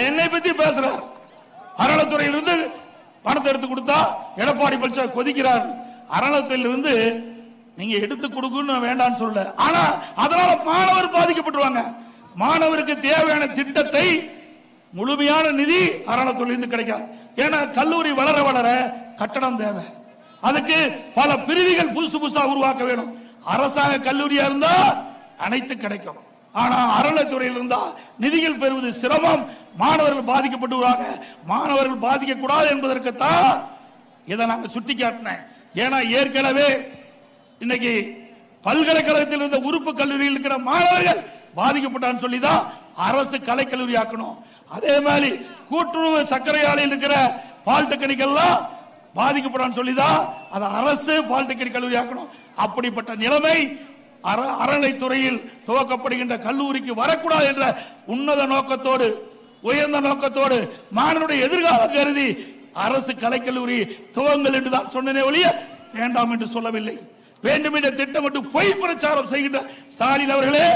என்னை பத்தி பேசுறார். அறநிலைத்துறையிலிருந்து பணத்தை எடுத்து கொடுத்தா எடப்பாடி பழனிசாமி கொதிக்கிறார். அறநிலையத்திலிருந்து நீங்க எடுத்து கொடுக்கணும் வேண்டாம்னு சொல்ல, ஆனா அதனால மாணவர் பாதிக்கப்பட்டுருவாங்க. மாணவருக்கு தேவையான திட்டத்தை முழுமையான நிதி அறநிலையத்திலிருந்து கிடைக்காது. ஏன்னா கல்லூரி வளர வளர கட்டணம் தேவை, அதுக்கு பல பிரிவுகள் புதுசு புதுசா உருவாக்க வேணும். அரசாங்க கல்லூரியா இருந்தா அனைத்து கிடைக்கும், ஆனா அறநிலையத்துறையில் இருந்தா நிதிகள் பெறுவது சிரமம், மாணவர்கள் பாதிக்கப்பட்டுவாங்க. மாணவர்கள் பாதிக்க கூடாது என்பதற்குத்தான் இதை நாங்க சுட்டி காட்டினேன். ஏன்னா ஏற்கனவே இன்னைக்கு பல்கலைக்கழகத்தில் இருந்த உறுப்பு கல்லூரியில் இருக்கிற மாணவர்கள் பாதிக்கப்பட்டான்னு சொல்லிதான் அரசு கலைக்கல்லூரி ஆக்கணும். அதே மாதிரி கூட்டுறவு சர்க்கரை ஆலையில் இருக்கிற பாலிடெக்னிக் எல்லாம் பாதிக்கப்படான்னு சொல்லிதான் அதை அரசு பாலிடெக்னிக் கல்லூரி ஆக்கணும். அப்படிப்பட்ட நிலைமை அறநிலைத்துறையில் துவக்கப்படுகின்ற கல்லூரிக்கு வரக்கூடாது என்ற உன்னத நோக்கத்தோடு, உயர்ந்த நோக்கத்தோடு, மாணவனுடைய எதிர்காலம் கருதி அரசு கலைக்கல்லூரி துவங்கள் என்று தான் சொன்னனே ஒழிய வேண்டாம் என்று சொல்லவில்லை. வேண்டும் என்ற திட்டமிட்டு பொய் பிரச்சாரம் செய்கின்ற ஸ்டாலின் அவர்களே,